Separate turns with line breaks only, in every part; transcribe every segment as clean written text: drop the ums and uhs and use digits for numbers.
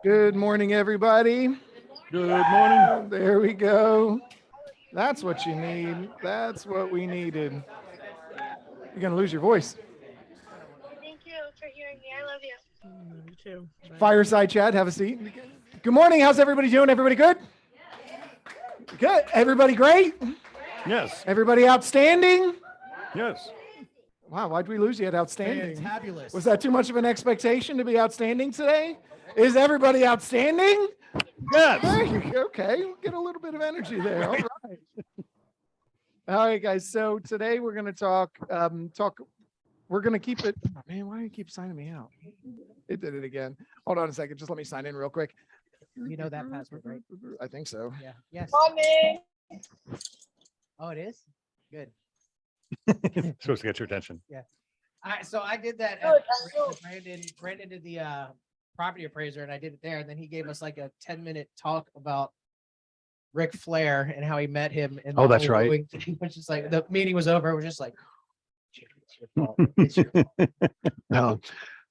Good morning, everybody.
Good morning.
There we go. That's what you need. That's what we needed. You're going to lose your voice.
Thank you for hearing me. I love you.
You too.
Fireside chat. Have a seat. Good morning. How's everybody doing? Everybody good? Good. Everybody great?
Yes.
Everybody outstanding?
Yes.
Wow, why'd we lose you at outstanding?
Fantabulous.
Was that too much of an expectation to be outstanding today? Is everybody outstanding?
Yes.
There you go. Okay, we'll get a little bit of energy there. All right. All right, guys. So today we're going to talk. We're going to keep it. Oh, man, why do you keep signing me out? It did it again. Hold on a second. Just let me sign in real quick.
You know that password, right?
I think so.
Yeah. Yes.
Mommy.
Oh, it is? Good.
Supposed to get your attention.
So I did that.
Good,
At,
that's
Brandon did the property appraiser, and I did it there. And then he gave us like a 10-minute talk about Ric Flair and how he met him. And
Oh, that's right.
Which is like the meeting was over. It was just like, it's your fault. It's your fault.
No.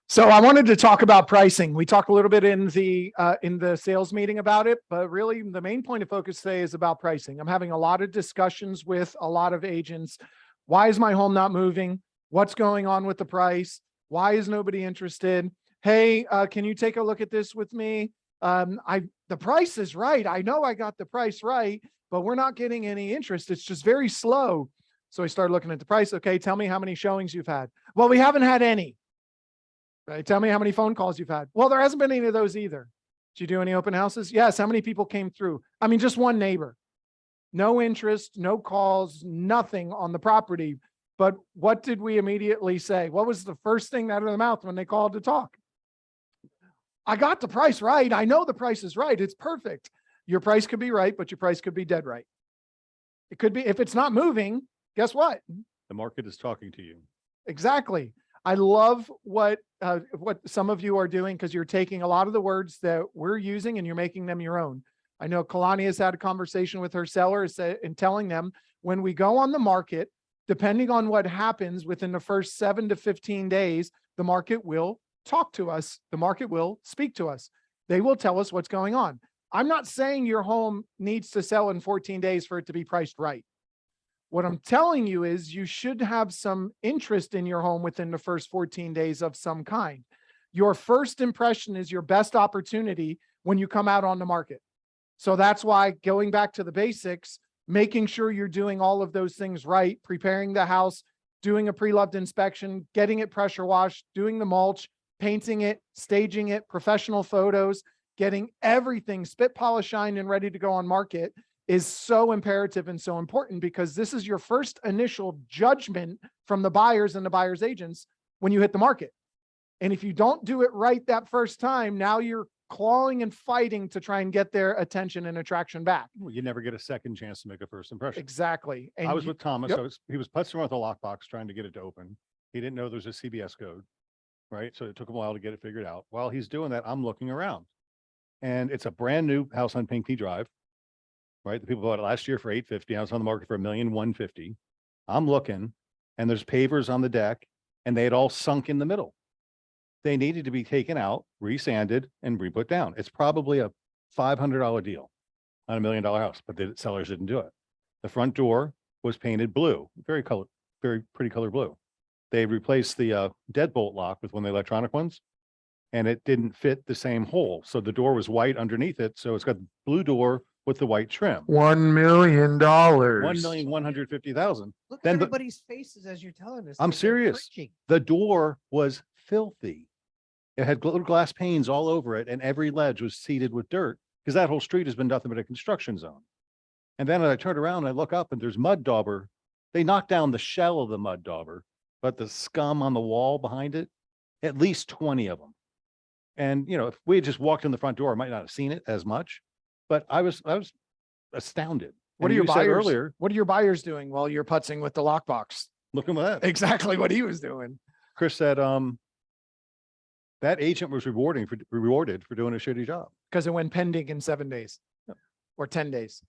So I wanted to talk about pricing. We talked a little bit in the sales meeting about it, but really the main point of focus today is about pricing. I'm having a lot of discussions with a lot of agents. Why is my home not moving? What's going on with the price? Why is nobody interested? Hey, can you take a look at this with me? The price is right. I know I got the price right, but we're not getting any interest. It's just very slow. So I started looking at the price. Okay, tell me how many showings you've had. Well, we haven't had any. Right? Tell me how many phone calls you've had. Well, there hasn't been any of those either. Did you do any open houses? Yes. How many people came through? I mean, just one neighbor. No interest, no calls, nothing on the property. But what did we immediately say? What was the first thing out of the mouth when they called to talk? I got the price right. I know the price is right. It's perfect. Your price could be right, but your price could be dead right. It could be, if it's not moving, guess what?
The market is talking to you.
Exactly. I love what some of you are doing because you're taking a lot of the words that we're using and you're making them your own. I know Kalani has had a conversation with her sellers and telling them when we go on the market, depending on what happens within the first 7 to 15 days, the market will talk to us. The market will speak to us. They will tell us what's going on. I'm not saying your home needs to sell in 14 days for it to be priced right. What I'm telling you is you should have some interest in your home within the first 14 days of some kind. Your first impression is your best opportunity when you come out on the market. So that's why going back to the basics, making sure you're doing all of those things right, preparing the house, doing a pre-loved inspection, getting it pressure washed, doing the mulch, painting it, staging it, professional photos, getting everything spit, polish, shine, and ready to go on market is so imperative and so important because this is your first initial judgment from the buyers and the buyer's agents when you hit the market. And if you don't do it right that first time, now you're clawing and fighting to try and get their attention and attraction back.
Well, you never get a second chance to make a first impression.
Exactly. And
I was with Thomas.
Yep.
He was putzing around with a lockbox trying to get it to open. He didn't know there's a CBS code, right? So it took him a while to get it figured out. While he's doing that, I'm looking around. And it's a brand new house on Pinckney Drive, right? The people bought it last year for $850. I was on the market for $1,150,000. I'm looking and there's pavers on the deck and they had all sunk in the middle. They needed to be taken out, resanded, and re-put down. It's probably a $500 deal on $1 million house, but the sellers didn't do it. The front door was painted blue, very pretty color blue. They replaced the deadbolt lock with one of the electronic ones, and it didn't fit the same hole. So the door was white underneath it. So it's got the blue door with the white trim.
$1 million.
$1,150,000.
Look at
Then
everybody's faces as you're telling us.
I'm
Like they're
serious.
preaching.
The door was filthy. It had little glass panes all over it, and every ledge was seeded with dirt because that whole street has been nothing but a construction zone. And then I turn around and I look up and there's mud dauber. They knocked down the shell of the mud dauber, but the scum on the wall behind it, at least 20 of them. And, you know, if we had just walked in the front door, I might not have seen it as much, but I was astounded.
What
And
are your
you said
buyers
earlier?
What are your buyers doing while you're putzing with the lockbox?
Looking at that.
Exactly what he was doing.
Chris said, that agent was rewarded for doing a shitty job.
Because it went pending in 7 days or 10 days.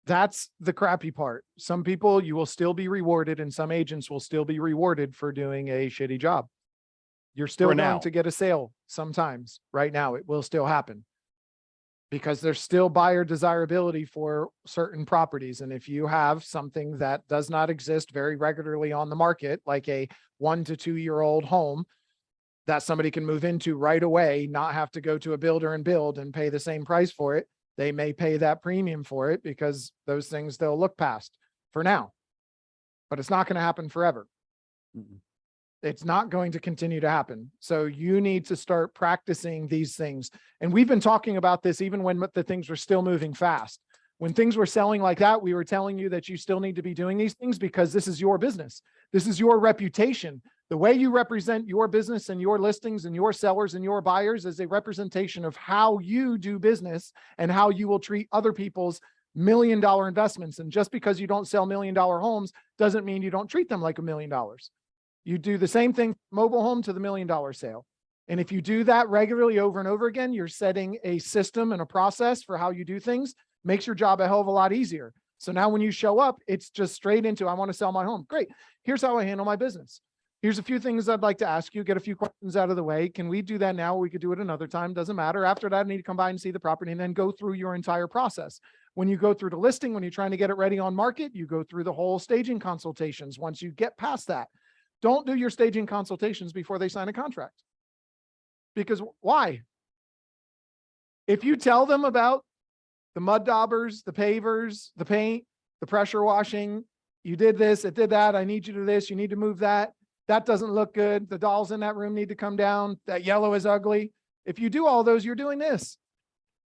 That's the crappy part. Some people, you will still be rewarded, and some agents will still be rewarded for doing a shitty job. You're still
For
going
now.
to get a sale sometimes. Right now, it will still happen because there's still buyer desirability for certain properties. And if you have something that does not exist very regularly on the market, like a 1 to 2 year old home that somebody can move into right away, not have to go to a builder and build and pay the same price for it, they may pay that premium for it because those things they'll look past for now. But it's not going to happen forever.
Mm-mm.
It's not going to continue to happen. So you need to start practicing these things. And we've been talking about this even when the things were still moving fast. When things were selling like that, we were telling you that you still need to be doing these things because this is your business. This is your reputation. The way you represent your business and your listings and your sellers and your buyers is a representation of how you do business and how you will treat other people's $1 million investments. And just because you don't sell $1 million homes doesn't mean you don't treat them like $1 million. You do the same thing, mobile home to the $1 million sale. And if you do that regularly over and over again, you're setting a system and a process for how you do things, makes your job a hell of a lot easier. So now when you show up, it's just straight into, I want to sell my home. Great. Here's how I handle my business. Here's a few things I'd like to ask you, get a few questions out of the way. Can we do that now? We could do it another time. Doesn't matter. After that, I need to come by and see the property and then go through your entire process. When you go through the listing, when you're trying to get it ready on market, you go through the whole staging consultations. Once you get past that, don't do your staging consultations before they sign a contract. Because why? If you tell them about the mud daubers, the pavers, the paint, the pressure washing, you did this, it did that, I need you to do this, you need to move that. That doesn't look good. The dolls in that room need to come down. That yellow is ugly. If you do all those, you're doing this.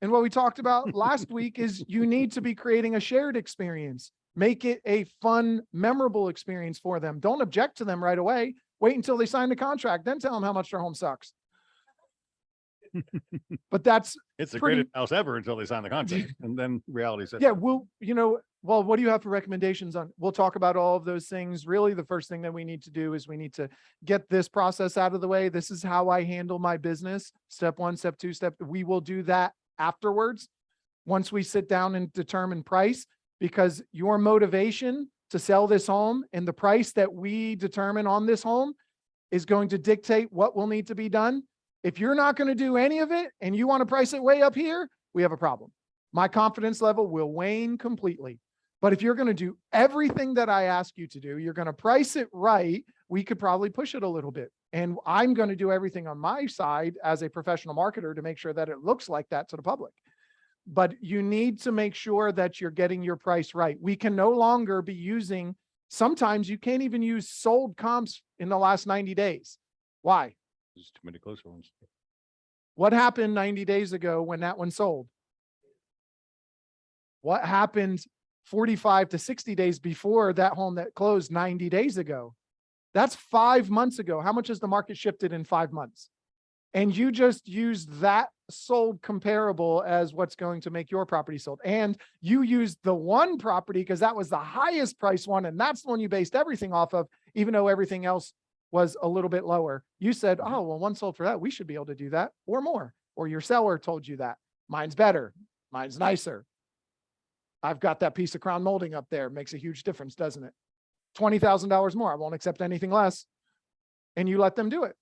And what we talked about last week is you need to be creating a shared experience. Make it a fun, memorable experience for them. Don't object to them right away. Wait until they sign the contract, then tell them how much their home sucks. But that's
It's the
pretty-
greatest house ever until they sign the contract. And then reality sets
yeah,
in.
well, what do you have for recommendations on? We'll talk about all of those things. Really, the first thing that we need to do is we need to get this process out of the way. This is how I handle my business. Step 1, step 2, we will do that afterwards. Once we sit down and determine price, because your motivation to sell this home and the price that we determine on this home is going to dictate what will need to be done. If you're not going to do any of it and you want to price it way up here, we have a problem. My confidence level will wane completely. But if you're going to do everything that I ask you to do, you're going to price it right, we could probably push it a little bit. And I'm going to do everything on my side as a professional marketer to make sure that it looks like that to the public. But you need to make sure that you're getting your price right. We can no longer be using, sometimes you can't even use sold comps in the last 90 days. Why?
There's too many closer ones.
What happened 90 days ago when that one sold? What happened 45 to 60 days before that home that closed 90 days ago? That's 5 months ago. How much has the market shifted in 5 months? And you just use that sold comparable as what's going to make your property sold. And you used the one property because that was the highest price one. And that's the one you based everything off of, even though everything else was a little bit lower. You said, oh, well, one sold for that. We should be able to do that or more. Or your seller told you that. Mine's better. Mine's nicer. I've got that piece of crown molding up there. Makes a huge difference, doesn't it? $20,000 more. I won't accept anything less. And you let them do it.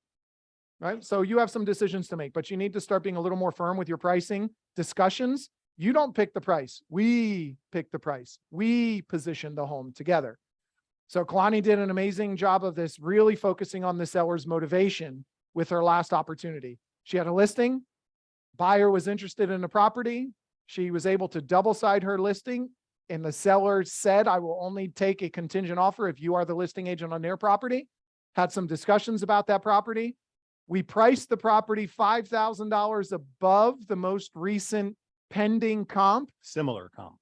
Right? So you have some decisions to make, but you need to start being a little more firm with your pricing discussions. You don't pick the price. We pick the price. We position the home together. So Kalani did an amazing job of this, really focusing on the seller's motivation with her last opportunity. She had a listing. Buyer was interested in the property. She was able to double side her listing. And the seller said, I will only take a contingent offer if you are the listing agent on their property. Had some discussions about that property. We priced the property $5,000 above the most recent pending comp.
Similar comp.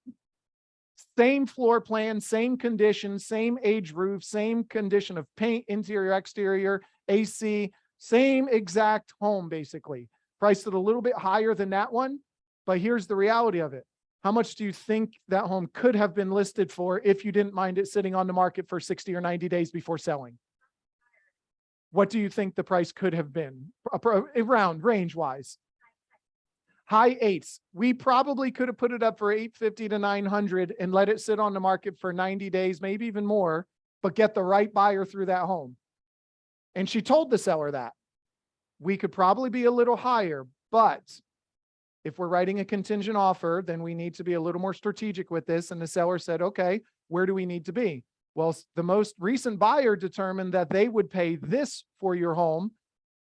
Same floor plan, same condition, same age roof, same condition of paint, interior, exterior, AC, same exact home, basically. Priced it a little bit higher than that one. But here's the reality of it. How much do you think that home could have been listed for if you didn't mind it sitting on the market for 60 or 90 days before selling? What do you think the price could have been around range wise? high eights. We probably could have put it up for 850 to 900 and let it sit on the market for 90 days, maybe even more, but get the right buyer through that home. And she told the seller that we could probably be a little higher, but if we're writing a contingent offer, then we need to be a little more strategic with this. And the seller said, okay, where do we need to be? Well, the most recent buyer determined that they would pay this for your home.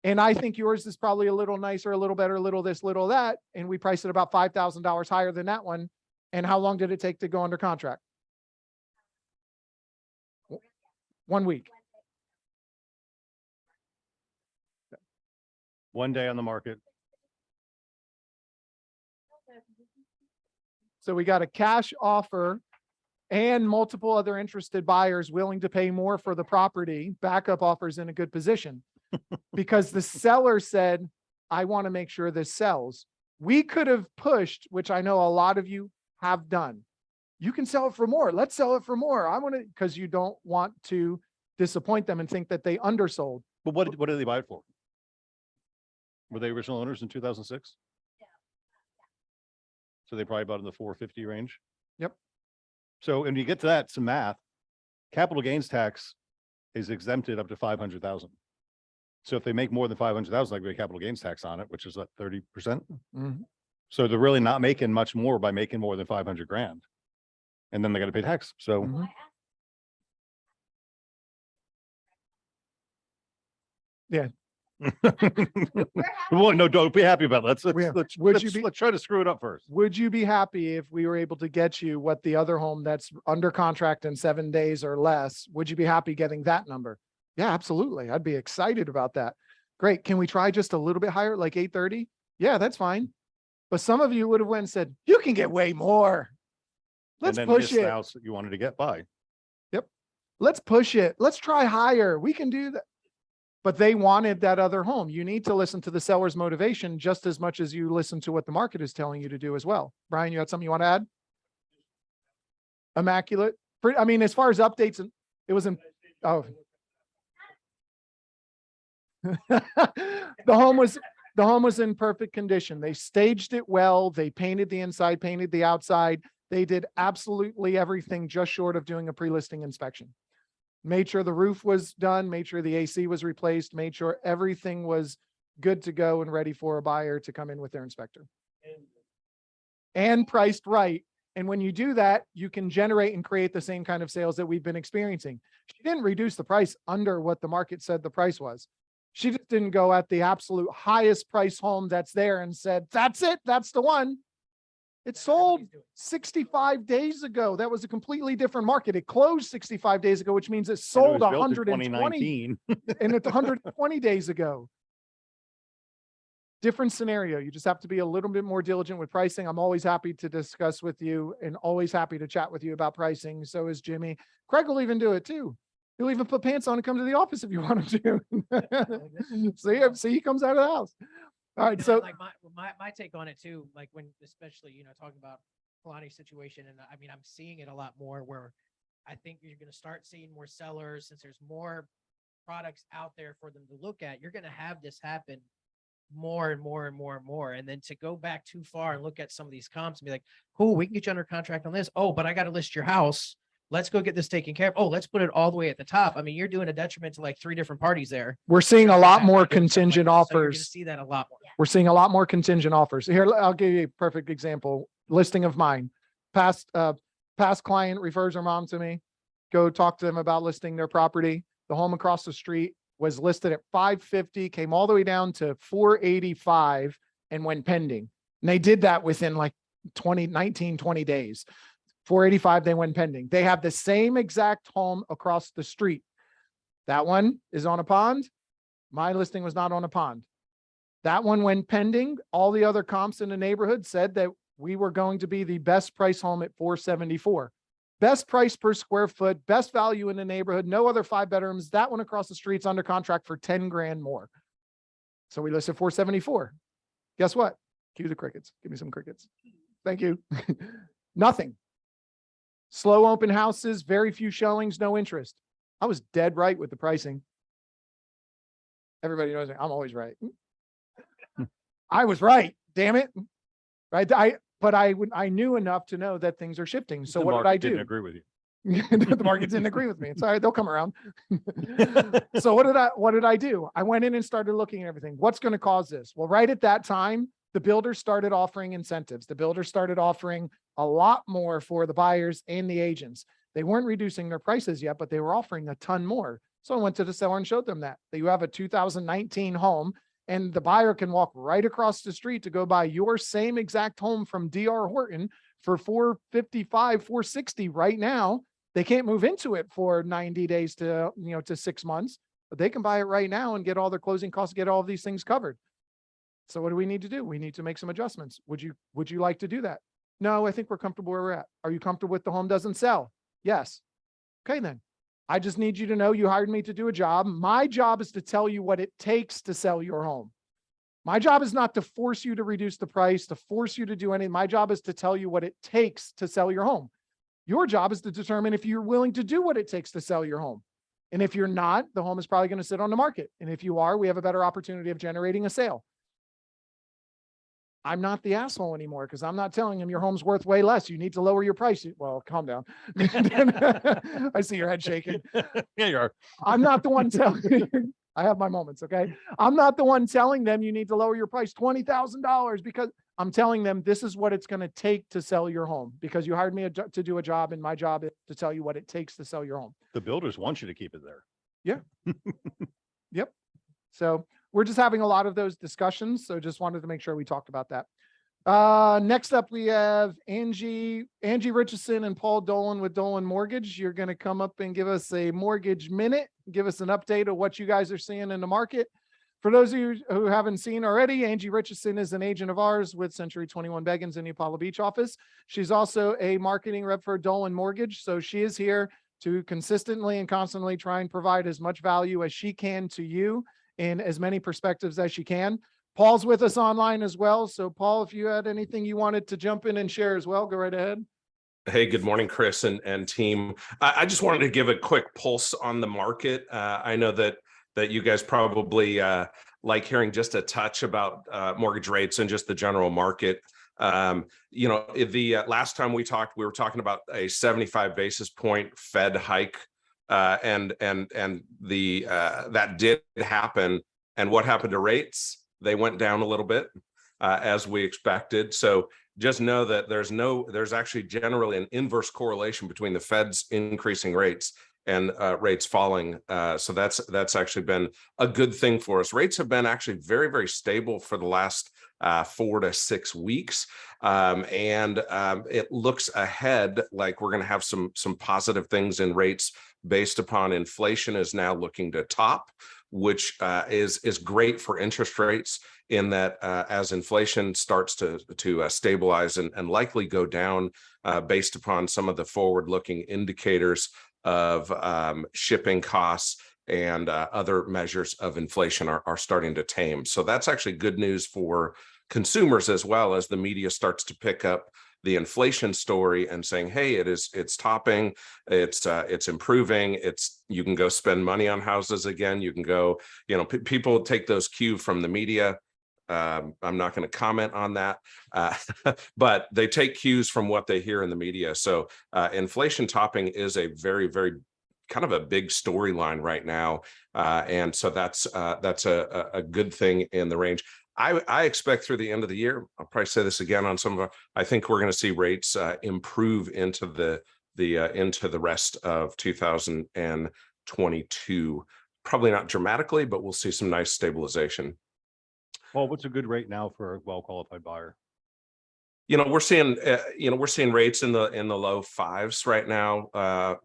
And I think yours is probably a little nicer, a little better, a little this, little that. And we priced it about $5,000 higher than that one. And how long did it take to go under contract? 1 week.
1 day on the market.
So we got a cash offer and multiple other interested buyers willing to pay more for the property. Backup offers in a good position because the seller said, I want to make sure this sells. We could have pushed, which I know a lot of you have done. You can sell it for more. Let's sell it for more. I want to, because you don't want to disappoint them and think that they undersold.
But what did they buy it for? Were they original owners in 2006? So they probably bought in the 450 range.
Yep.
So when you get to that, some math, capital gains tax is exempted up to 500,000. So if they make more than 500,000, like we capital gains tax on it, which is like 30%.
Mhm.
So they're really not making much more by making more than 500 grand. And then they got to pay tax. So
Mhm. Yeah.
Well, no, don't be happy about it.
Yeah.
Let's
Would you be-
let's try to screw it up first.
Would you be happy if we were able to get you what the other home that's under contract in 7 days or less? Would you be happy getting that number? Yeah, absolutely. I'd be excited about that. Great. Can we try just a little bit higher, like 830? Yeah, that's fine. But some of you would have went and said, you can get way more. Let's
And then
push
miss the
it.
house that you wanted to get by.
Let's push it. Let's try higher. We can do that. But they wanted that other home. You need to listen to the seller's motivation just as much as you listen to what the market is telling you to do as well. Brian, you had something you want to add? Immaculate. I mean, as far as updates, it was in, oh. The home was in perfect condition. They staged it well. They painted the inside, painted the outside. They did absolutely everything just short of doing a pre-listing inspection. Made sure the roof was done, made sure the AC was replaced, made sure everything was good to go and ready for a buyer to come in with their inspector. And priced right. And when you do that, you can generate and create the same kind of sales that we've been experiencing. She didn't reduce the price under what the market said the price was. She just didn't go at the absolute highest price home that's there and said, that's it, that's the one. It sold 65 days ago. That was a completely different market. It closed 65 days ago, which means it sold 120 and it's 120 days ago. Different scenario. You just have to be a little bit more diligent with pricing. I'm always happy to discuss with you and always happy to chat with you about pricing. So is Jimmy. Craig will even do it too. He'll even put pants on and come to the office if you want him to. See, he comes out of the house. All right. So
like my take on it too, like when, especially, talking about Kalani's situation. And I mean, I'm seeing it a lot more where I think you're going to start seeing more sellers since there's more products out there for them to look at. You're going to have this happen more and more and more and more. And then to go back too far and look at some of these comps and be like, cool, we can get you under contract on this. Oh, but I got to list your house. Let's go get this taken care of. Oh, let's put it all the way at the top. I mean, you're doing a detriment to like 3 different parties there.
we're seeing a lot more contingent
So you're gonna
offers.
see that a lot more.
We're seeing a lot more contingent offers. Here, I'll give you a perfect example. Listing of mine. Past client refers her mom to me. Go talk to them about listing their property. The home across the street was listed at 550, came all the way down to 485 and went pending. And they did that within like 20 days. 485, they went pending. They have the same exact home across the street. That one is on a pond. My listing was not on a pond. That one went pending. All the other comps in the neighborhood said that we were going to be the best price home at 474. Best price per square foot, best value in the neighborhood, no other 5 bedrooms. That one across the street's under contract for 10 grand more. So we listed 474. Guess what? Cue the crickets. Give me some crickets. Thank you. Nothing. Slow open houses, very few showings, no interest. I was dead right with the pricing. Everybody knows me. I'm always right. I was right. Damn it. right? But I knew enough to know that things are shifting. So
The
what did I
market didn't
do?
agree with you.
The market didn't agree with me. It's all right. They'll come around. So what did I do? I went in and started looking at everything. What's going to cause this? Well, right at that time, the builders started offering incentives. The builders started offering a lot more for the buyers and the agents. They weren't reducing their prices yet, but they were offering a ton more. So I went to the seller and showed them that you have a 2019 home and the buyer can walk right across the street to go buy your same exact home from DR Horton for 455, 460 right now. They can't move into it for 90 days to 6 months, but they can buy it right now and get all their closing costs, get all of these things covered. So what do we need to do? We need to make some adjustments. Would you like to do that? No, I think we're comfortable where we're at. Are you comfortable with the home doesn't sell? Yes. Okay, then. I just need you to know you hired me to do a job. My job is to tell you what it takes to sell your home. My job is not to force you to reduce the price, to force you to do anything. My job is to tell you what it takes to sell your home. Your job is to determine if you're willing to do what it takes to sell your home. And if you're not, the home is probably going to sit on the market. And if you are, we have a better opportunity of generating a sale. I'm not the asshole anymore because I'm not telling him your home's worth way less. You need to lower your price. Well, calm down. I see your head shaking.
Yeah, you are.
I'm not the one telling. I have my moments. Okay. I'm not the one telling them you need to lower your price $20,000 because I'm telling them this is what it's going to take to sell your home because you hired me to do a job and my job is to tell you what it takes to sell your home.
The builders want you to keep it there.
Yeah. Yep. So we're just having a lot of those discussions. So just wanted to make sure we talked about that. Next up, we have Angie Richardson and Paul Dolan with Dolan Mortgage. You're going to come up and give us a mortgage minute, give us an update of what you guys are seeing in the market. For those of you who haven't seen already, Angie Richardson is an agent of ours with Century 21 Beggins in the Apollo Beach office. She's also a marketing rep for Dolan Mortgage. So she is here to consistently and constantly try and provide as much value as she can to you in as many perspectives as she can. Paul's with us online as well. So Paul, if you had anything you wanted to jump in and share as well, go right ahead.
Hey, good morning, Chris and team. I just wanted to give a quick pulse on the market. I know that you guys probably like hearing just a touch about mortgage rates and just the general market. The last time we talked, we were talking about a 75 basis point Fed hike, and that did happen. And what happened to rates? They went down a little bit, as we expected. So just know that there's actually generally an inverse correlation between the Fed's increasing rates and rates falling. So that's actually been a good thing for us. Rates have been actually very, very stable for the last 4 to 6 weeks. And it looks ahead like we're going to have some positive things in rates based upon inflation is now looking to top, which is great for interest rates in that as inflation starts to stabilize and likely go down based upon some of the forward-looking indicators of shipping costs and other measures of inflation are starting to tame. So that's actually good news for consumers as well as the media starts to pick up the inflation story and saying, hey, it's topping, it's improving, you can go spend money on houses again. You can go, people take those cues from the media. I'm not going to comment on that, but they take cues from what they hear in the media. So inflation topping is a very, very kind of a big storyline right now. And so that's a good thing in the range. I expect through the end of the year, I'll probably say this again on some of I think we're going to see rates improve into the rest of 2022. Probably not dramatically, but we'll see some nice stabilization.
Well, what's a good rate now for a well-qualified buyer?
We're seeing rates in the low fives right now,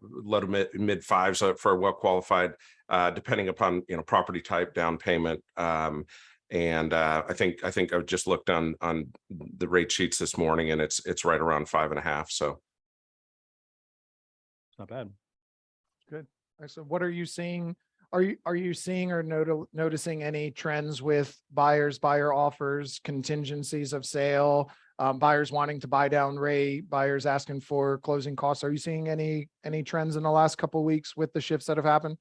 low to mid fives for a well-qualified, depending upon, property type, down payment. And I think I just looked on the rate sheets this morning and it's right around 5.5. So
it's not bad.
Good. So what are you seeing? Are you seeing or noticing any trends with buyer offers, contingencies of sale, buyers wanting to buy down rate, buyers asking for closing costs? Are you seeing any trends in the last couple of weeks with the shifts that have happened?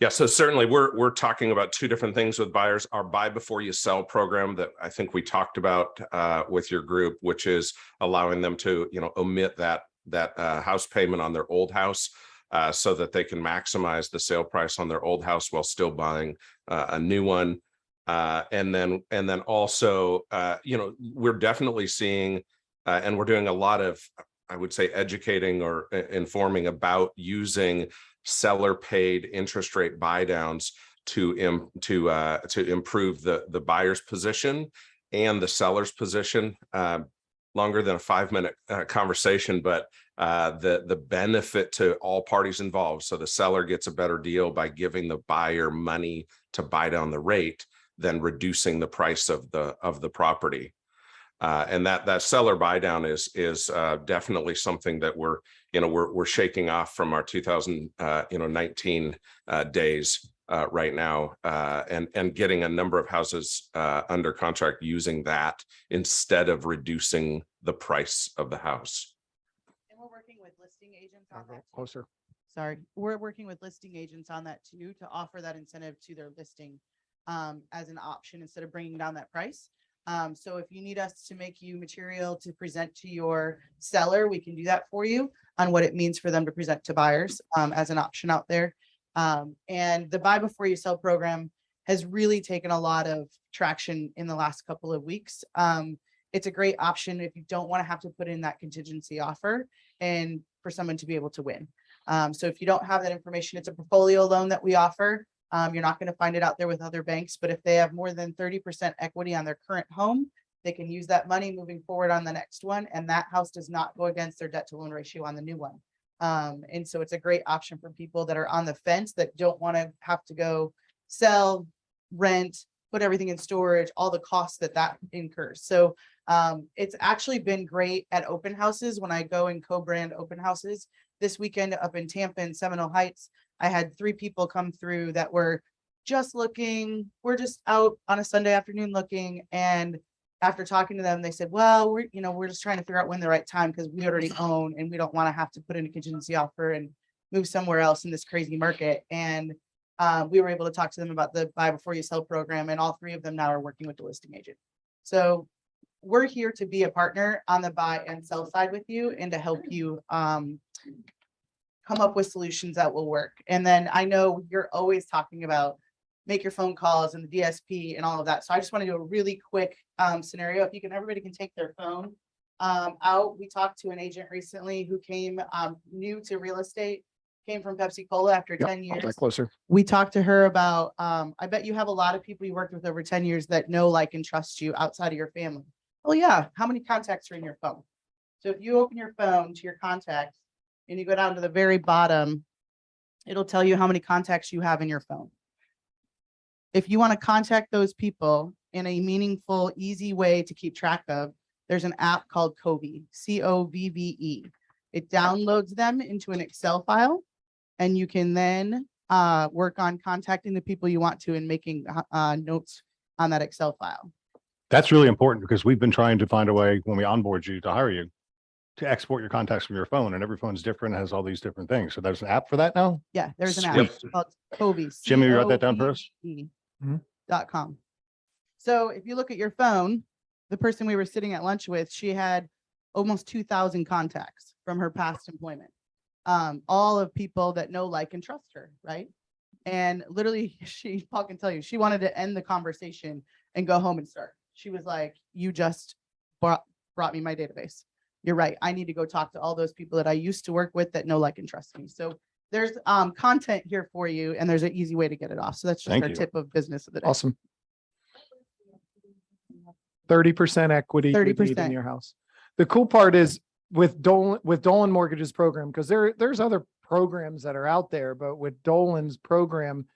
Yeah, so certainly we're talking about two different things with buyers. Our buy before you sell program that I think we talked about with your group, which is allowing them to, omit that house payment on their old house so that they can maximize the sale price on their old house while still buying a new one. And then also, we're definitely seeing, and we're doing a lot of, I would say, educating or informing about using seller paid interest rate buy downs to improve the buyer's position and the seller's position. Longer than a 5-minute conversation, but the benefit to all parties involved. So the seller gets a better deal by giving the buyer money to buy down the rate than reducing the price of the property. And that seller buy down is definitely something that we're shaking off from our 2019 days right now, and getting a number of houses under contract using that instead of reducing the price of the house.
And we're working with listing agents on that. too.
Closer.
Sorry, we're working with listing agents on that too, to offer that incentive to their listing as an option instead of bringing down that price. So if you need us to make you material to present to your seller, we can do that for you on what it means for them to present to buyers as an option out there. And the buy before you sell program has really taken a lot of traction in the last couple of weeks. It's a great option if you don't want to have to put in that contingency offer and for someone to be able to win. So if you don't have that information, it's a portfolio loan that we offer. You're not going to find it out there with other banks, but if they have more than 30% equity on their current home, they can use that money moving forward on the next one. And that house does not go against their debt to loan ratio on the new one. And so it's a great option for people that are on the fence that don't want to have to go sell, rent, put everything in storage, all the costs that incurs. So it's actually been great at open houses when I go and co-brand open houses. This weekend up in Tampa and Seminole Heights, I had 3 people come through that were just looking. We're just out on a Sunday afternoon looking. And after talking to them, they said, well, we're just trying to figure out when the right time because we already own and we don't want to have to put in a contingency offer and move somewhere else in this crazy market. And we were able to talk to them about the buy before you sell program. And all 3 of them now are working with the listing agent. So we're here to be a partner on the buy and sell side with you and to help you come up with solutions that will work. And then I know you're always talking about make your phone calls and the DSP and all of that. So I just want to do a really quick scenario. If everybody can take their phone out. We talked to an agent recently who came new to real estate, came from Pepsi Cola after 10 years.
Closer.
We talked to her about, I bet you have a lot of people you worked with over 10 years that know, like, and trust you outside of your family. Oh yeah. How many contacts are in your phone? So if you open your phone to your contacts and you go down to the very bottom, it'll tell you how many contacts you have in your phone. If you want to contact those people in a meaningful, easy way to keep track of, there's an app called Covey, C-O-V-V-E. It downloads them into an Excel file, and you can then work on contacting the people you want to and making notes on that Excel file.
That's really important because we've been trying to find a way when we onboard you to hire you to export your contacts from your phone, and every phone's different, has all these different things. So there's an app for that now?
Yeah, there's an app
Sweet.
called Covey.
Jimmy, you wrote that down for us?
.com. So if you look at your phone, the person we were sitting at lunch with, she had almost 2,000 contacts from her past employment. All of people that know, like, and trust her, right? And literally, Paul can tell you, she wanted to end the conversation and go home and start. She was like, you just brought me my database. You're right. I need to go talk to all those people that I used to work with that know, like, and trust me. So there's content here for you, and there's an easy way to get it off. So that's just
Thank
our
you.
tip of business of the day.
Awesome. 30% equity you need
30%.
in your house. The cool part is with Dolan Mortgages program, because there's other programs that are out there, but with Dolan's program,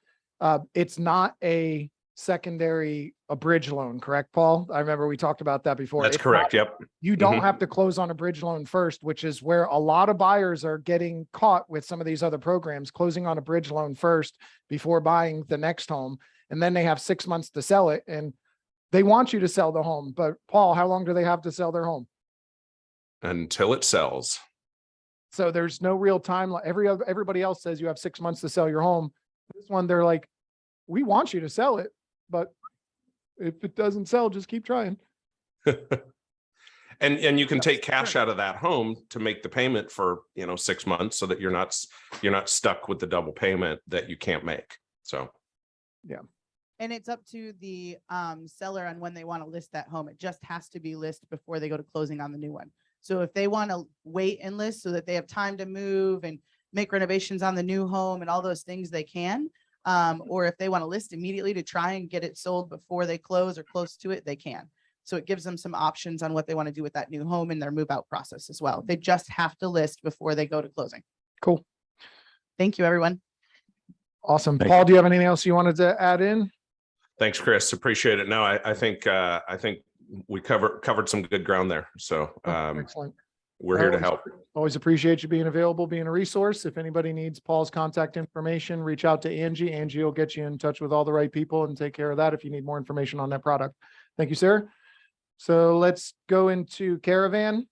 it's not a bridge loan, correct, Paul? I remember we talked about that before.
That's
It's
correct.
not-
Yep.
You don't
Mhm.
have to close on a bridge loan first, which is where a lot of buyers are getting caught with some of these other programs, closing on a bridge loan first before buying the next home. And then they have 6 months to sell it, and they want you to sell the home. But Paul, how long do they have to sell their home?
Until it sells.
So there's no real time. Everybody else says you have 6 months to sell your home. This one, they're like, we want you to sell it, but if it doesn't sell, just keep trying.
And you can take cash out of that home to make the payment for, 6 months so that you're not stuck with the double payment that you can't make. So.
And it's up to the seller on when they want to list that home. It just has to be listed before they go to closing on the new one. So if they want to wait and list so that they have time to move and make renovations on the new home and all those things, they can. Or if they want to list immediately to try and get it sold before they close or close to it, they can. So it gives them some options on what they want to do with that new home in their move out process as well. They just have to list before they go to closing.
Cool.
Thank you, everyone.
Awesome.
Thank
Paul,
you.
do you have anything else you wanted to add in?
Thanks, Chris. Appreciate it. No, I think we covered some good ground there. So
Excellent.
we're here to help.
Always appreciate you being available, being a resource. If anybody needs Paul's contact information, reach out to Angie. Angie will get you in touch with all the right people and take care of that if you need more information on that product. Thank you, sir. So let's go into Caravan.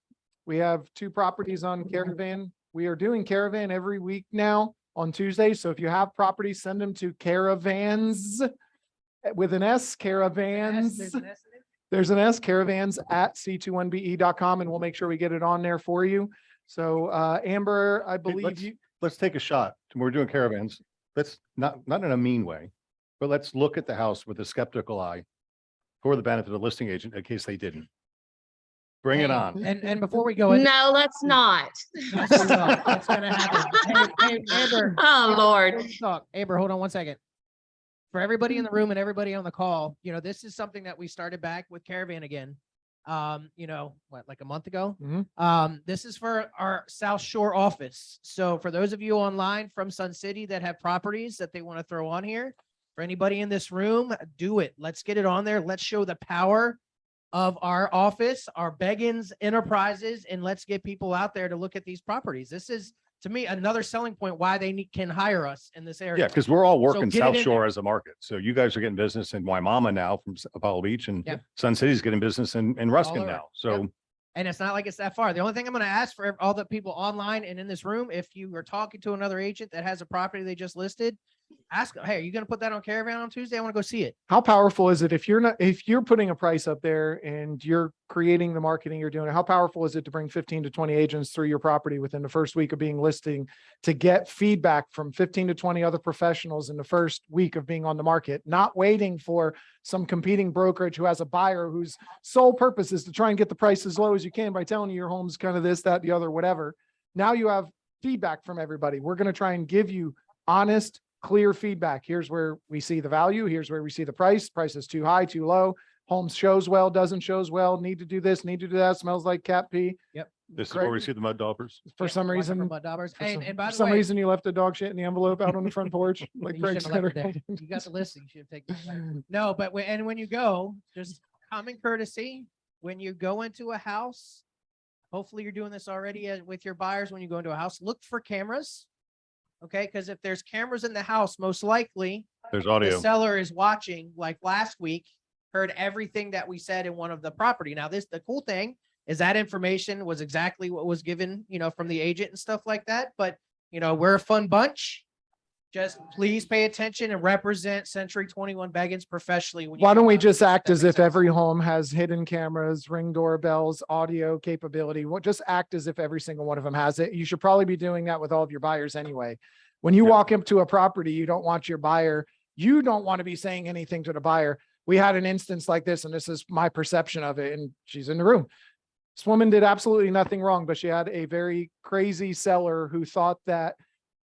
We have 2 properties on Caravan. We are doing Caravan every week now on Tuesday. So if you have properties, send them to Caravans with an S, Caravans. There's an S, caravans at c21be.com, and we'll make sure we get it on there for you. So Amber, I believe
Let's take a shot. We're doing caravans. Let's not in a mean way, but let's look at the house with a skeptical eye for the benefit of the listing agent in case they didn't. Bring it on.
And before we go in,
No, let's not.
what's gonna happen? Hey, Amber.
Oh, Lord.
Let's talk. Amber, hold on one second. For everybody in the room and everybody on the call, this is something that we started back with Caravan again. Like a month ago? This is for our South Shore office. So for those of you online from Sun City that have properties that they want to throw on here, for anybody in this room, do it. Let's get it on there. Let's show the power of our office, our Beggins Enterprises, and let's get people out there to look at these properties. This is, to me, another selling point why they can hire us in this area.
Yeah, because we're all working
get it
South
in
Shore
there.
as a market. So you guys are getting business in Waimama now from Apollo Beach, and
Yeah.
Sun City's getting business in Ruskin
over.
now. So
And it's not like it's that far. The only thing I'm going to ask for all the people online and in this room, if you are talking to another agent that has a property they just listed, ask them, hey, are you going to put that on Caravan on Tuesday? I want to go see it.
how powerful is it if you're putting a price up there and you're creating the marketing you're doing, how powerful is it to bring 15 to 20 agents through your property within the first week of being listing to get feedback from 15 to 20 other professionals in the first week of being on the market, not waiting for some competing brokerage who has a buyer whose sole purpose is to try and get the price as low as you can by telling you your home's kind of this, that, the other, whatever. Now you have feedback from everybody. We're going to try and give you honest, clear feedback. Here's where we see the value. Here's where we see the price. Price is too high, too low. Home shows well, doesn't shows well. Need to do this, need to do that. Smells like cat pee.
this is
Great.
where we see the mud daubers.
For some
Watch out for
reason,
mud daubers.
for
And by
for
the
some
way,
reason you left a dog shit in the envelope out on the front porch. Like
you
Craig
shouldn't have left
said.
it there. You got the list. You should have taken it back. No, but when you go, just common courtesy, when you go into a house, hopefully you're doing this already with your buyers. When you go into a house, look for cameras. Okay. Because if there's cameras in the house, most likely
There's
the
audio.
seller is watching, like last week, heard everything that we said in one of the property. Now, the cool thing is that information was exactly what was given, from the agent and stuff like that. But, we're a fun bunch. Just please pay attention and represent Century 21 Beggins professionally. When you
Why don't
go
we
out.
just act
That
as
makes
if
sense.
every home has hidden cameras, ring doorbells, audio capability? Well, just act as if every single one of them has it. You should probably be doing that with all of your buyers anyway. When you
Yeah.
walk up to a property, you don't want to be saying anything to the buyer. We had an instance like this, and this is my perception of it, and she's in the room. This woman did absolutely nothing wrong, but she had a very crazy seller who thought that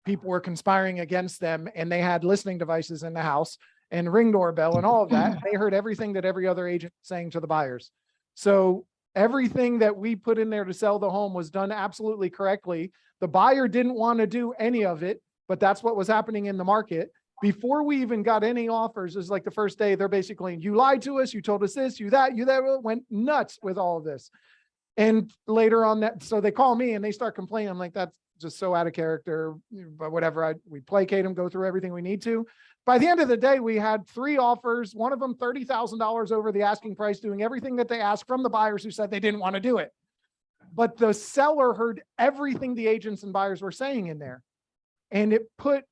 people were conspiring against them, and they had listening devices in the house and ring doorbell and all of that. They heard everything that every other agent saying to the buyers. So everything that we put in there to sell the home was done absolutely correctly. The buyer didn't want to do any of it, but that's what was happening in the market. Before we even got any offers, it was like the first day, they're basically, you lied to us, you told us this, you that, went nuts with all of this. And later on that, so they call me and they start complaining. I'm like, that's just so out of character, but whatever. We placate them, go through everything we need to. By the end of the day, we had 3 offers, one of them $30,000 over the asking price, doing everything that they asked from the buyers who said they didn't want to do it. But the seller heard everything the agents and buyers were saying in there. And it put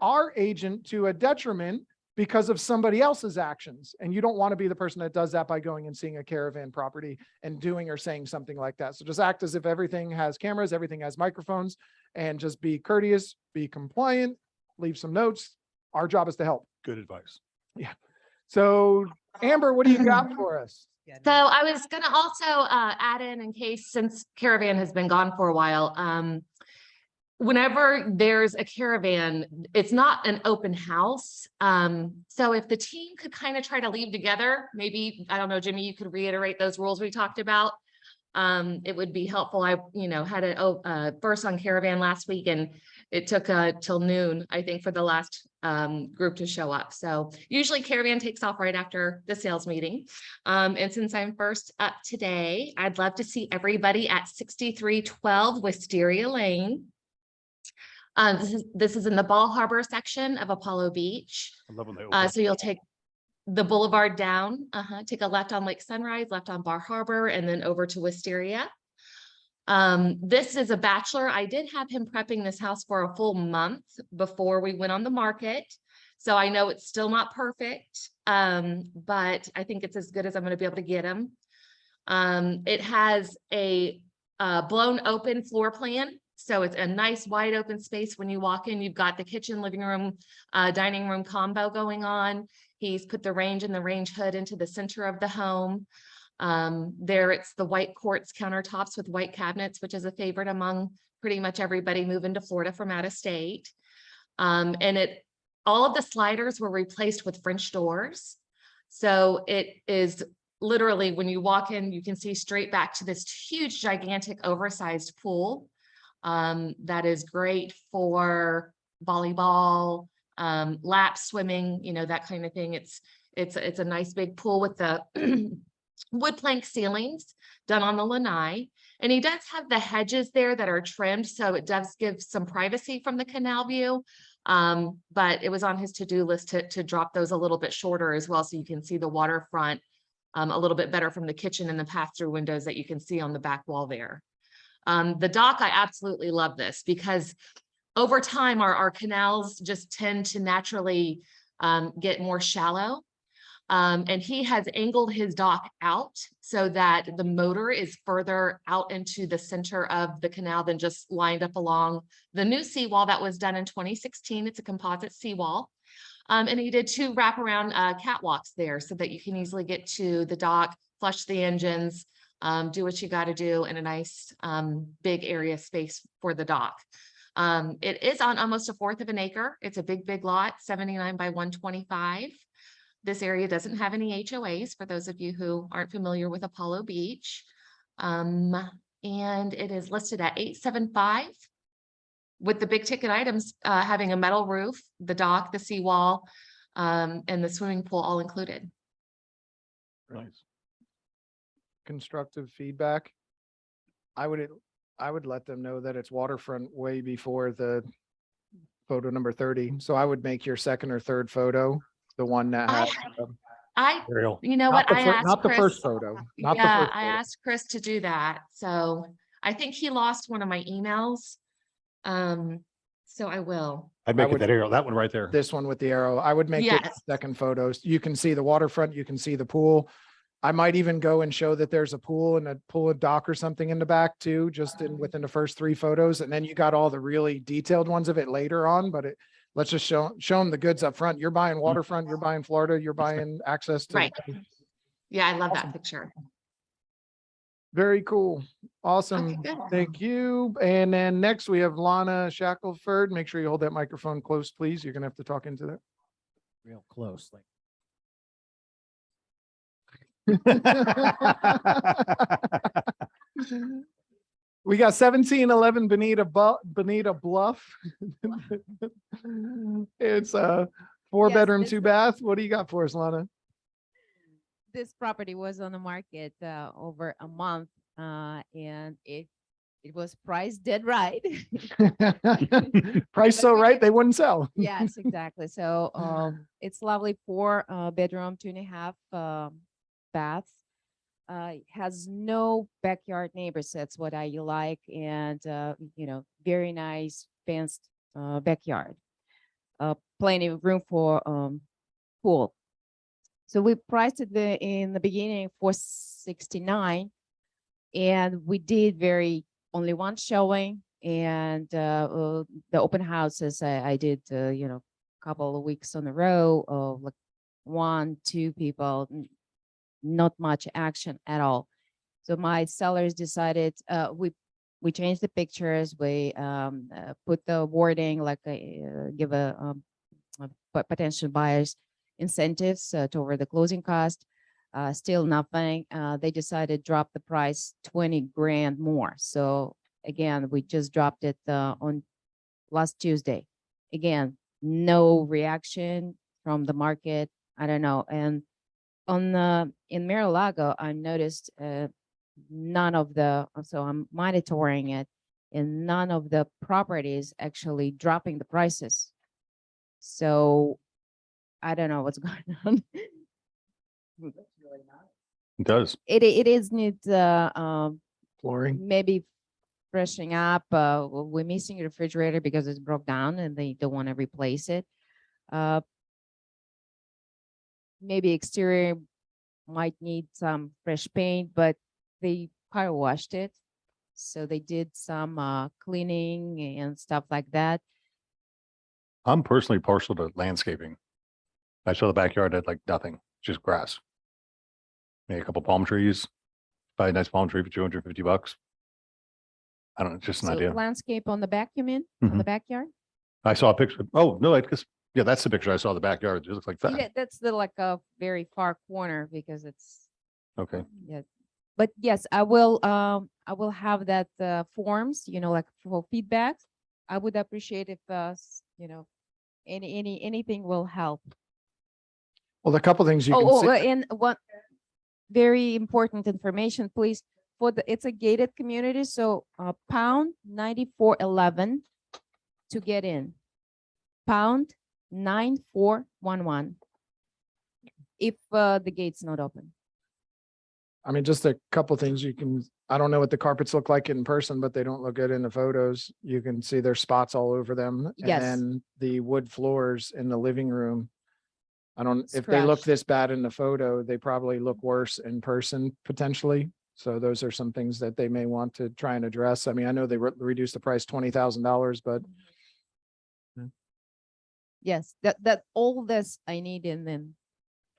our agent to a detriment because of somebody else's actions. And you don't want to be the person that does that by going and seeing a caravan property and doing or saying something like that. So just act as if everything has cameras, everything has microphones, and just be courteous, be compliant, leave some notes. Our job is to help.
Good advice.
So Amber, what do you got for us?
Yeah,
So
no,
I was gonna also add in case, since Caravan has been gone for a while, whenever there's a caravan, it's not an open house. So if the team could kind of try to leave together, maybe, I don't know, Jimmy, you could reiterate those rules we talked about. It would be helpful. I, had a first on Caravan last week, and it took till noon, I think, for the last group to show up. So usually Caravan takes off right after the sales meeting. And since I'm first up today, I'd love to see everybody at 6312 Wisteria Lane. This is in the Ball Harbor section of Apollo Beach.
I love when they open.
So you'll take the boulevard down, take a left on Lake Sunrise, left on Bar Harbor, and then over to Wisteria. This is a bachelor. I did have him prepping this house for a full month before we went on the market. So I know it's still not perfect, but I think it's as good as I'm going to be able to get him. It has a blown open floor plan. So it's a nice wide open space. When you walk in, you've got the kitchen, living room, dining room combo going on. He's put the range and the range hood into the center of the home. There it's the white quartz countertops with white cabinets, which is a favorite among pretty much everybody moving to Florida from out of state. And all of the sliders were replaced with French doors. So it is literally, when you walk in, you can see straight back to this huge, gigantic, oversized pool. That is great for volleyball, lap swimming, that kind of thing. It's a nice big pool with the wood plank ceilings done on the lanai. And he does have the hedges there that are trimmed, so it does give some privacy from the canal view. But it was on his to-do list to drop those a little bit shorter as well, so you can see the waterfront a little bit better from the kitchen and the pass-through windows that you can see on the back wall there. The dock, I absolutely love this because over time, our canals just tend to naturally get more shallow. And he has angled his dock out so that the motor is further out into the center of the canal than just lined up along the new seawall that was done in 2016. It's a composite seawall. And he did 2 wraparound catwalks there so that you can easily get to the dock, flush the engines, do what you got to do in a nice big area space for the dock. It is on almost 1/4 of an acre. It's a big lot, 79 by 125. This area doesn't have any HOAs for those of you who aren't familiar with Apollo Beach. And it is listed at $875 with the big ticket items having a metal roof, the dock, the seawall, and the swimming pool all included.
Nice.
Constructive feedback. I would let them know that it's waterfront way before the photo number 30. So I would make your second or third photo the one that has
Ariel.
You know what, I asked
not the
Chris.
first photo. Not the
Yeah,
first
I
photo.
asked Chris to do that. So I think he lost one of my emails. So I will.
I'd make
would-
it that Ariel, that one right there.
This one with the arrow. I would make it
Yes.
second photos. You can see the waterfront, you can see the pool. I might even go and show that there's a pool and a dock or something in the back too, just within the first 3 photos. And then you got all the really detailed ones of it later on, but let's just show them the goods up front. You're buying waterfront, you're buying Florida, you're buying access to.
Right. Yeah, I love
Awesome.
that picture.
Very cool. Awesome.
Okay, good.
Thank you. And then next we have Lana Shackelford. Make sure you hold that microphone close, please. You're gonna have to talk into that.
Real close, like.
We got 1711 Bonita Bluff. It's a 4-bedroom,
this
2-bath. What do you got for us, Lana?
This property was on the market over a month and it was priced dead right.
Price so right, they wouldn't sell.
Yes, exactly. So it's lovely 4-bedroom, 2.5 baths. Has no backyard neighbors. That's what I like. And, very nice fenced backyard. plenty of room for pool. So we priced it in the beginning for 69, and we did only one showing, and the open houses I did couple of weeks on a row of like 1-2 people, not much action at all. So my sellers decided we changed the pictures. We put the wording like give potential buyers incentives toward the closing cost. Still nothing. They decided drop the price 20 grand more. So again, we just dropped it on last Tuesday. Again, no reaction from the market. I don't know. And in Mar-a-Lago, I noticed none of the, so I'm monitoring it, and none of the properties actually dropping the prices. So I don't know what's going on.
It does.
It is need
Flooring.
maybe freshening up. We're missing a refrigerator because it's broke down and they don't want to replace it. Maybe exterior might need some fresh paint, but they power washed it. So they did some cleaning and stuff like that.
I'm personally partial to landscaping. I saw the backyard had like nothing, just grass. Maybe a couple palm trees, buy a nice palm tree for $250. I don't know, just an
So
idea.
landscape on the back, you mean? On the backyard?
I saw a picture. Oh, no, I guess, yeah, that's the picture I saw of the backyard. It looks like that.
Yeah, that's the like a very far corner because it's
Okay.
yeah. But yes, I will have that forms, like for feedback. I would appreciate if anything will help.
Well, a couple things you can see.
And one very important information, please. It's a gated community, so pound 9411 to get in. Pound 9411 if the gate's not open.
I mean, just a couple things you can, I don't know what the carpets look like in person, but they don't look good in the photos. You can see there's spots all over them.
Yes.
And the wood floors in the living room.
It's
if they look
crushed.
this bad in the photo, they probably look worse in person potentially. So those are some things that they may want to try and address. I mean, I know they reduced the price $20,000, but
Yes, that all this I need in them.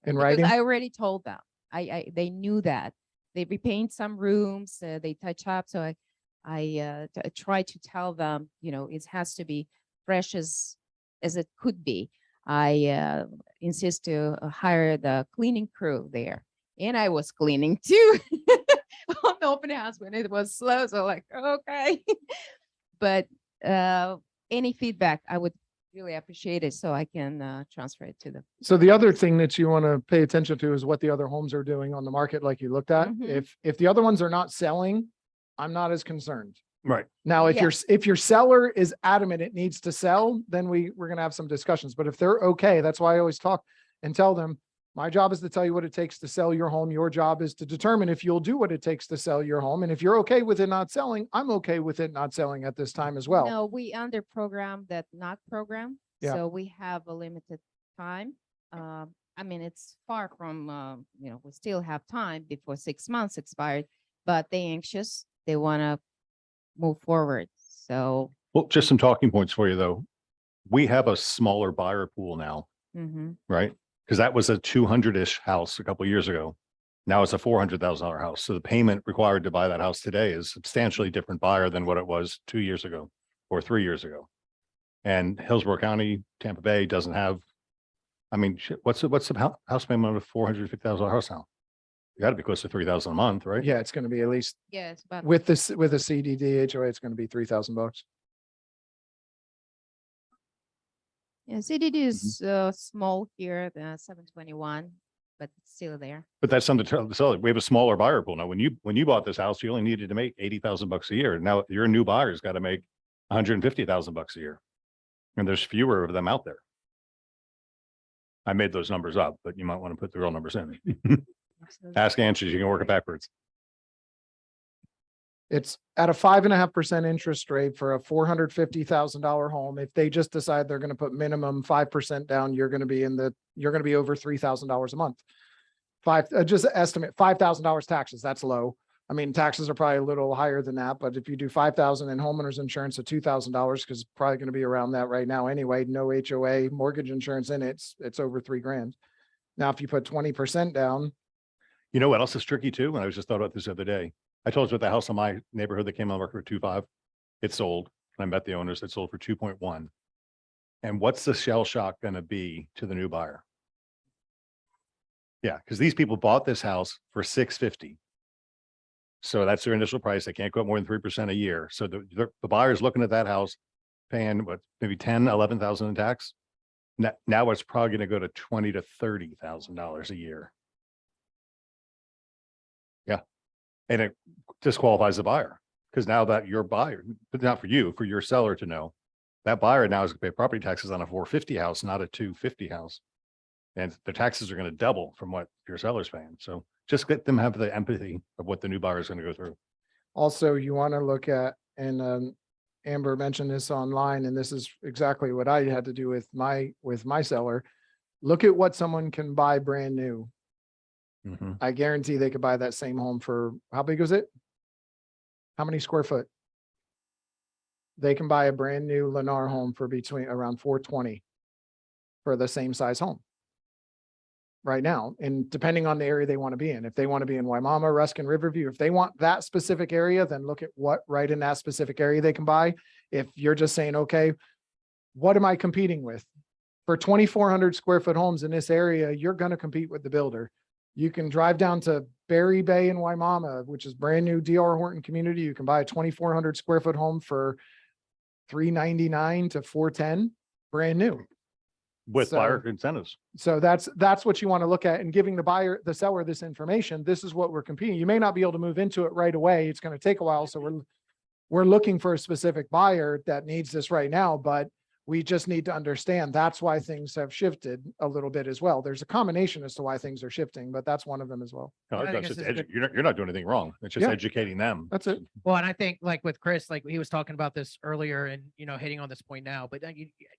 in
Because
writing,
I already told them. They knew that. They repaint some rooms, they touch up. So I try to tell them, it has to be fresh as it could be. I insist to hire the cleaning crew there. And I was cleaning too on the open house when it was slow. So like, okay. But any feedback, I would really appreciate it so I can transfer it to them.
so the other thing that you want to pay attention to is what the other homes are doing on the market, like you looked at.
Mhm.
If the other ones are not selling, I'm not as concerned.
Right.
Now,
Yeah.
if your seller is adamant it needs to sell, then we're going to have some discussions. But if they're okay, that's why I always talk and tell them, my job is to tell you what it takes to sell your home. Your job is to determine if you'll do what it takes to sell your home. And if you're okay with it not selling, I'm okay with it not selling at this time as well.
No, we under program that not program.
Yeah.
So we have a limited time. I mean, it's far from, we still have time before 6 months expired, but they anxious. They want to move forward. So,
Well, just some talking points for you though. We have a smaller buyer pool now,
mhm.
right? Because that was a 200-ish house a couple of years ago. Now it's a $400,000 house. So the payment required to buy that house today is substantially different buyer than what it was 2 years ago or 3 years ago. And Hillsborough County, Tampa Bay doesn't have, I mean, shit, what's the house payment on a $450,000 house now? You got to be close to 3,000 a month, right?
Yeah, it's going to be at least
Yeah, it's about
with a CDD HOA, it's going to be $3,000.
yeah, CDD is small here, the 721, but it's still there.
But that's something to tell. We have a smaller buyer pool now. When you bought this house, you only needed to make $80,000 a year. Now your new buyer's got to make $150,000 a year. And there's fewer of them out there. I made those numbers up, but you might want to put the real numbers in.
So
Ask answers, you can work it backwards.
It's at a 5.5% interest rate for a $450,000 home. If they just decide they're going to put minimum 5% down, you're going to be over $3,000 a month. Just estimate $5,000 taxes. That's low. I mean, taxes are probably a little higher than that, but if you do 5,000 in homeowners insurance of $2,000, because it's probably going to be around that right now anyway, no HOA, mortgage insurance in it, it's over $3,000. Now, if you put 20% down,
You know what else is tricky too? And I was just thought about this the other day. I told you about the house in my neighborhood that came on market for 2.5. It sold. And I met the owners. It sold for 2.1. And what's the shell shock going to be to the new buyer? Yeah, because these people bought this house for 650. So that's their initial price. They can't go up more than 3% a year. So the buyer's looking at that house, paying what, maybe 10, 11,000 in tax. Now it's probably going to go to $20,000 to $30,000 a year. Yeah. And it disqualifies the buyer because now that your buyer, but not for you, for your seller to know that buyer now is going to pay property taxes on a 450 house, not a 250 house. And the taxes are going to double from what your seller's paying. So just let them have the empathy of what the new buyer is going to go through.
also you want to look at, and Amber mentioned this online, and this is exactly what I had to do with my seller. Look at what someone can buy brand new.
Mhm.
I guarantee they could buy that same home for, how big is it? How many square foot? They can buy a brand new Lennar home for between around 420 for the same size home right now. And depending on the area they want to be in, if they want to be in Waimama, Ruskin, Riverview, if they want that specific area, then look at what right in that specific area they can buy. If you're just saying, okay, what am I competing with? For 2,400 square foot homes in this area, you're going to compete with the builder. You can drive down to Berry Bay in Waimama, which is brand new DR Horton community. You can buy a 2,400 square foot home for $399 to $410, brand new.
With
So-
buyer incentives.
So that's what you want to look at, and giving the seller this information. This is what we're competing. You may not be able to move into it right away. It's going to take a while. So we're looking for a specific buyer that needs this right now, but we just need to understand that's why things have shifted a little bit as well. There's a combination as to why things are shifting, but that's one of them as well.
No,
I think
that's
this
just
is a good-
you're not doing anything wrong. It's just
Yeah.
educating them.
That's it.
Well, and I think like with Chris, like he was talking about this earlier and, hitting on this point now, but then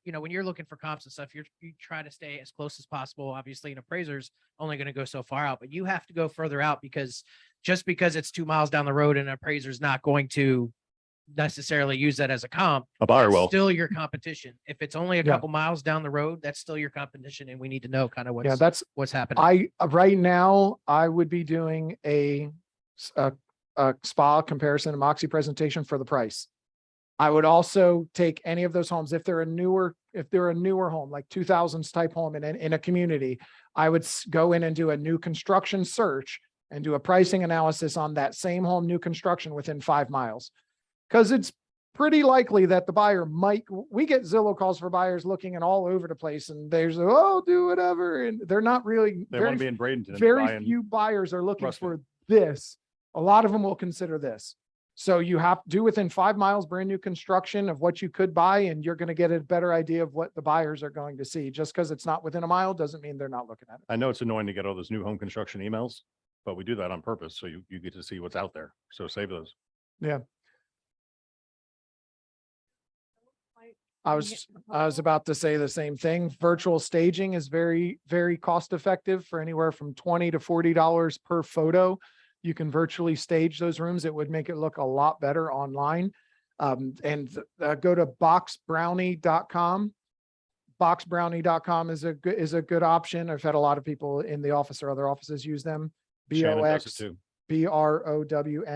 when you're looking for comps and stuff, you try to stay as close as possible. Obviously, an appraiser's only going to go so far out, but you have to go further out because just because it's 2 miles down the road and an appraiser's not going to necessarily use that as a comp.
A buyer
that's
will.
still your competition. If it's only a
Yeah.
couple miles down the road, that's still your competition. And we need to know kind of
Yeah,
what's happening.
right now, I would be doing a spa comparison, a Moxie presentation for the price. I would also take any of those homes, if they're a newer home, like 2000s type home in a community, I would go in and do a new construction search and do a pricing analysis on that same home, new construction within 5 miles. Because it's pretty likely that the buyer we get Zillow calls for buyers looking and all over the place, and there's, oh, do whatever. And they're not really,
They want to be in Bradenton. and
very
buy in-
few buyers are looking
Ruskin.
for this. A lot of them will consider this. So you have to do within 5 miles, brand new construction of what you could buy, and you're going to get a better idea of what the buyers are going to see. Just because it's not within a mile doesn't mean they're not looking at it.
I know it's annoying to get all those new home construction emails, but we do that on purpose. So you get to see what's out there. So save those.
Yeah. I was about to say the same thing. Virtual staging is very, very cost effective for anywhere from $20 to $40 per photo. You can virtually stage those rooms. It would make it look a lot better online. And go to boxbrownie.com. Boxbrownie.com is a good option. I've had a lot of people in the office or other offices use them.
Shannon does it too.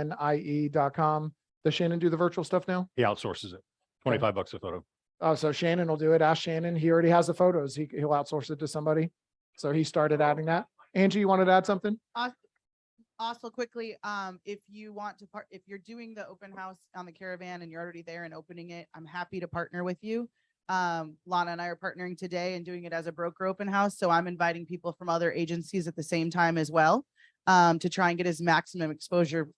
BROWNIE.com. Does Shannon do the virtual stuff now?
He outsources it. $25 a photo.
Oh, so Shannon will do it. Ask Shannon. He already has the photos. He'll outsource it to somebody. So he started adding that. Angie, you wanted to add something?
Also quickly, if you want to if you're doing the open house on the caravan and you're already there and opening it, I'm happy to partner with you. Lana and I are partnering today and doing it as a broker open house. So I'm inviting people from other agencies at the same time as well, to try and get as maximum exposure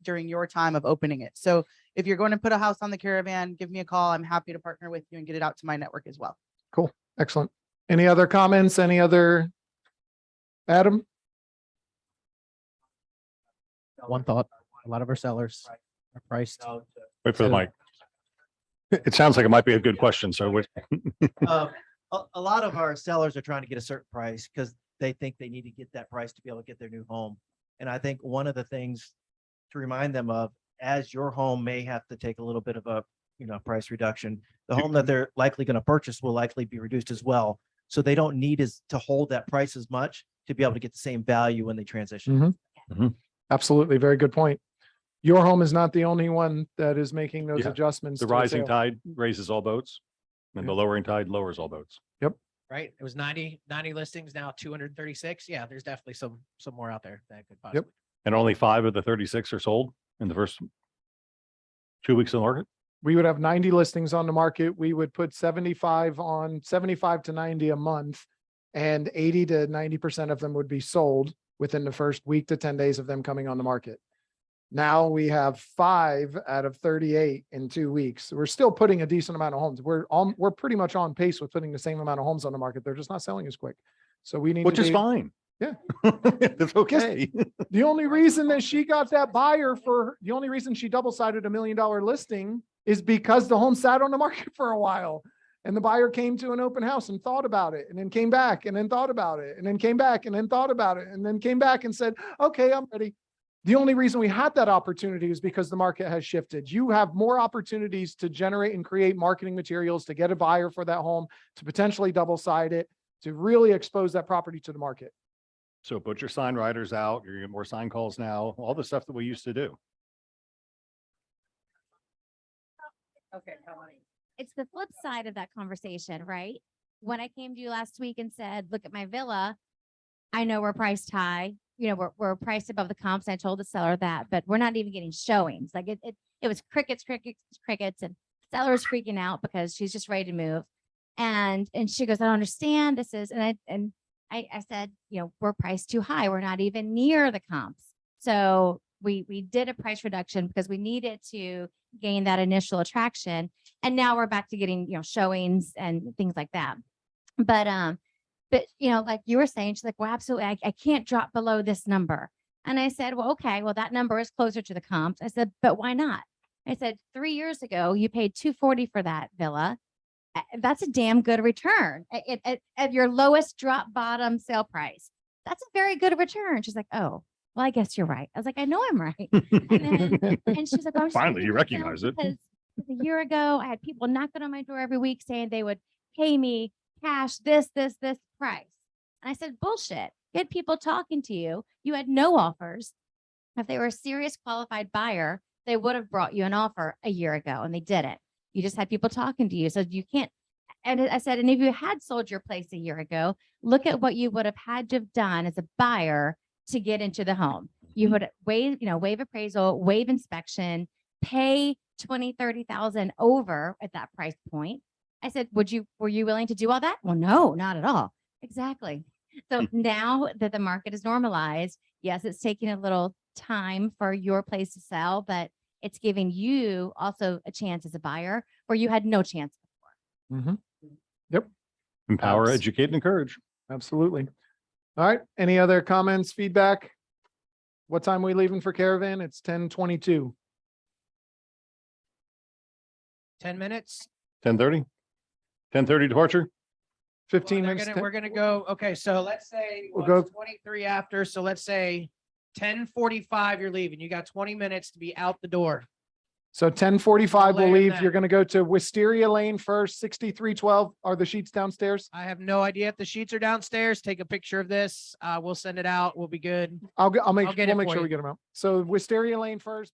during your time of opening it. So if you're going to put a house on the caravan, give me a call. I'm happy to partner with you and get it out to my network as well.
Cool. Excellent. Any other comments? Adam?
One thought, a lot of our sellers Our price.
Wait for the mic. It sounds like it might be a good question, so which,
A lot of our sellers are trying to get a certain price because they think they need to get that price to be able to get their new home. And I think one of the things to remind them of, as your home may have to take a little bit of a, price reduction, the home that they're likely going to purchase will likely be reduced as well. So they don't need to hold that price as much to be able to get the same value when they transition.
Absolutely. Very good point. Your home is not the only one that is making those
Yeah.
adjustments.
the
to its
rising
sale.
tide raises all boats and the lowering tide lowers all boats.
Right? It was 90 listings, now 236. Yeah, there's definitely some more out there that could possibly.
And only 5 of the 36 are sold in the first 2 weeks of the market.
We would have 90 listings on the market. We would put 75 to 90 a month, and 80 to 90% of them would be sold within the first week to 10 days of them coming on the market. Now we have 5 out of 38 in 2 weeks. We're still putting a decent amount of homes. We're pretty much on pace with putting the same amount of homes on the market. They're just not selling as quick. So we need
Which
to
is
be,
fine.
Yeah.
It's okay.
the only reason that she got that buyer the only reason she double-sided $1 million listing is because the home sat on the market for a while. And the buyer came to an open house and thought about it, and then came back and then thought about it, and then came back and then thought about it, and then came back and said, okay, I'm ready. The only reason we had that opportunity is because the market has shifted. You have more opportunities to generate and create marketing materials to get a buyer for that home, to potentially double-side it, to really expose that property to the market.
So put your sign writers out. You're gonna get more sign calls now, all the stuff that we used to do.
Okay.
It's the flip side of that conversation, right? When I came to you last week and said, look at my villa, I know we're priced high, we're priced above the comps. I told the seller that, but we're not even getting showings. Like it was crickets, and seller's freaking out because she's just ready to move. And she goes, I don't understand. This is, and I said, we're priced too high. We're not even near the comps. So we did a price reduction because we needed to gain that initial attraction. And now we're back to getting, showings and things like that. But like you were saying, she's like, well, absolutely. I can't drop below this number. And I said, well, okay, well, that number is closer to the comps. I said, but why not? I said, 3 years ago, you paid $240 for that villa. That's a damn good return at your lowest drop bottom sale price. That's a very good return. She's like, oh, well, I guess you're right. I was like, I know I'm right. And she's like, oh,
Finally, you recognize it.
Because a year ago, I had people knocking on my door every week saying they would pay me cash this price. And I said, bullshit. You had people talking to you. You had no offers. If they were a serious qualified buyer, they would have brought you an offer a year ago, and they didn't. You just had people talking to you. So you can't. And I said, and if you had sold your place a year ago, look at what you would have had to have done as a buyer to get into the home. You would waive appraisal, waive inspection, pay 20, 30,000 over at that price point. I said, were you willing to do all that? Well, no, not at all. Exactly. So now that the market is normalized, yes, it's taking a little time for your place to sell, but it's giving you also a chance as a buyer where you had no chance before.
Mm-hmm. Yep.
Empower, educate, and encourage.
Absolutely. All right. Any other comments, feedback? What time are we leaving for Caravan? It's 10:22.
10 minutes.
10:30? 10:30 departure?
15
Well,
minutes.
we're gonna go, okay, so let's say
We'll
well,
go-
it's 23 after, so let's say 10:45 you're leaving. You got 20 minutes to be out the door.
So 10:45
No
we'll
later than
leave.
that.
You're going to go to Wisteria Lane first, 6312. Are the sheets downstairs?
I have no idea if the sheets are downstairs. Take a picture of this. We'll send it out. We'll be good.
I'll
I'll get it
we'll make
for
sure
you.
we get them out. So Wisteria Lane first.